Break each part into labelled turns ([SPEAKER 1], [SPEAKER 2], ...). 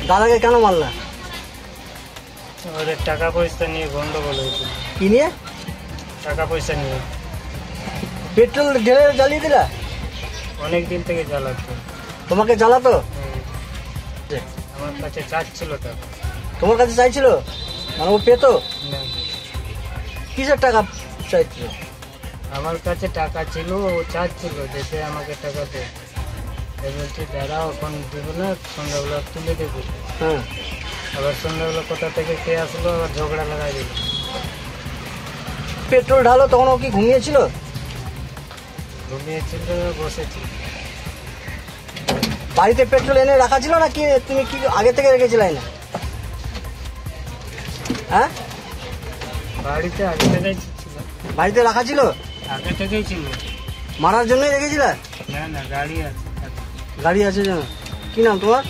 [SPEAKER 1] দাদাকে কেন মারলা?
[SPEAKER 2] ওদের টাকা পয়সা নিয়ে গন্ডগোল হয়েছিল।
[SPEAKER 1] কি নিয়ে?
[SPEAKER 2] টাকা পয়সা নিয়ে।
[SPEAKER 1] পেট্রোল ঢেলে জ্বালিয়ে দিলা?
[SPEAKER 2] অনেক দিন থেকে জ্বালাতো।
[SPEAKER 1] তোমাকে জ্বালাতো?
[SPEAKER 2] আমার কাছে চাচ্ছিল টাকা।
[SPEAKER 1] তোমার কাছে চাইছিল? মানে ও পেতো?
[SPEAKER 2] না।
[SPEAKER 1] কিসের টাকা চাইছিল?
[SPEAKER 2] আমার কাছে টাকা ছিল, ও চাচ্ছিল যেতে আমাকে টাকা দে। বলছি দাঁড়াও এখন দিব না, সন্ধ্যাবেলা তুলে দেবো।
[SPEAKER 1] হ্যাঁ।
[SPEAKER 2] আবার সন্ধ্যাবেলা কোথা থেকে কে আসলো, আবার ঝগড়া লাগাই দিল।
[SPEAKER 1] পেট্রোল ঢালো তখন ও কি ঘুমিয়েছিল?
[SPEAKER 2] ঘুমিয়েছিল, বসেছিল।
[SPEAKER 1] বাড়িতে পেট্রোল এনে রাখা ছিল না কি তুমি কি আগে থেকে রেখেছিলে না? হ্যাঁ,
[SPEAKER 2] বাড়িতে আগে থেকেই ছিল।
[SPEAKER 1] বাড়িতে রাখা ছিল?
[SPEAKER 2] আগে থেকেই ছিল।
[SPEAKER 1] মারার জন্যই রেখেছিল?
[SPEAKER 2] না না, গাড়ি আছে।
[SPEAKER 1] গাড়ি আছে জানো? কি নাম তোমার?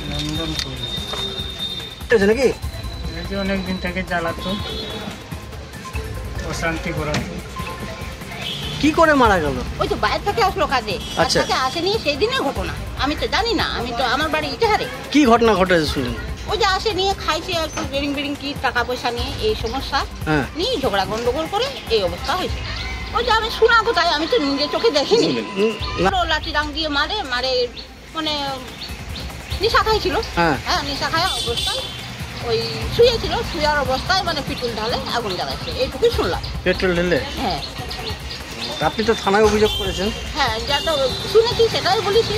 [SPEAKER 2] নন্দনপুর।
[SPEAKER 1] নাকি
[SPEAKER 2] অনেকদিন থেকে জ্বালাতো, অশান্তি করাতো।
[SPEAKER 1] কি করে মারা গেল?
[SPEAKER 3] ওই তো বাইরে থেকে আসলো কাজে।
[SPEAKER 1] আচ্ছা,
[SPEAKER 3] আসেনি সেই দিনের ঘটনা। আমি তো জানি না, আমি তো আমার বাড়ি ইটাহারে।
[SPEAKER 1] কি ঘটনা ঘটেছে শুনুন?
[SPEAKER 3] ওই যে আসে নিয়ে খাইছে একটু বেরিং বেরিং কি টাকা পয়সা নিয়ে এই সমস্যা নিয়ে ঝগড়া গন্ডগোল করে এই অবস্থা হয়েছে। ওই যে আমি শোনা কোথায়, আমি তো নিজের চোখে দেখিনি। লাঠি ডাং দিয়ে মারে মারে, মানে নেশা খাইছিল। হ্যাঁ, নেশা খাওয়া অবস্থায় ওই শুয়েছিল, শুয়ার অবস্থায় মানে পেট্রোল ঢালে আগুন জ্বালাইছে, এইটুকুই শুনলাম।
[SPEAKER 1] পেট্রোল ঢেলে?
[SPEAKER 3] হ্যাঁ।
[SPEAKER 1] আপনি তো থানায় অভিযোগ করেছেন?
[SPEAKER 3] হ্যাঁ, যা তো শুনেছি সেটাই বলেছি।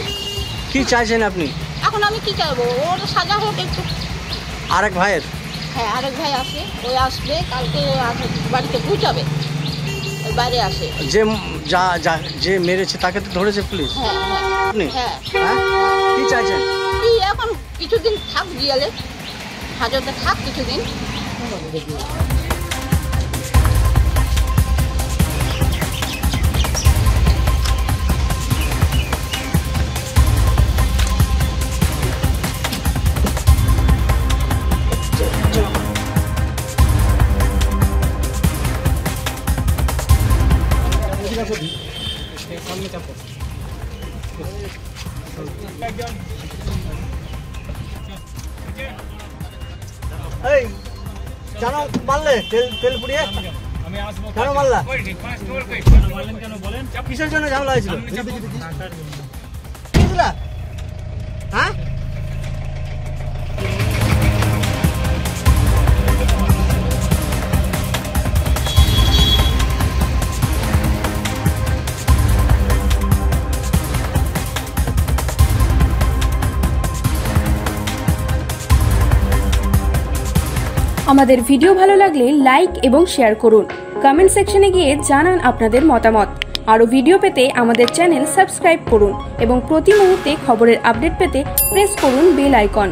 [SPEAKER 1] কি চাইছেন আপনি?
[SPEAKER 3] এখন আমি কি চাইবো, ওর সাজা হোক একটু।
[SPEAKER 1] আরেক ভাইয়ের? হ্যাঁ,
[SPEAKER 3] আরেক ভাই আছে, ওই আসবে কালকে বাড়িতে পৌঁছাবে, বাইরে আসে।
[SPEAKER 1] যে মেরেছে তাকে তো ধরেছে পুলিশ?
[SPEAKER 3] হ্যাঁ
[SPEAKER 1] আপনি?
[SPEAKER 3] হ্যাঁ।
[SPEAKER 1] কি চাইছেন?
[SPEAKER 3] কি এখন কিছুদিন থাক, জিয়ালে হাজতে থাক কিছুদিন।
[SPEAKER 1] এই জানো মারলে তেল পুড়িয়ে? কেন মারলা? কিসের জন্য ঝামেলা হয়েছিল? হ্যাঁ,
[SPEAKER 4] আমাদের ভিডিও ভালো লাগলে লাইক এবং শেয়ার করুন। কমেন্ট সেকশনে গিয়ে জানান আপনাদের মতামত। আরও ভিডিও পেতে আমাদের চ্যানেল সাবস্ক্রাইব করুন এবং প্রতি মুহূর্তে খবরের আপডেট পেতে প্রেস করুন বেল আইকন।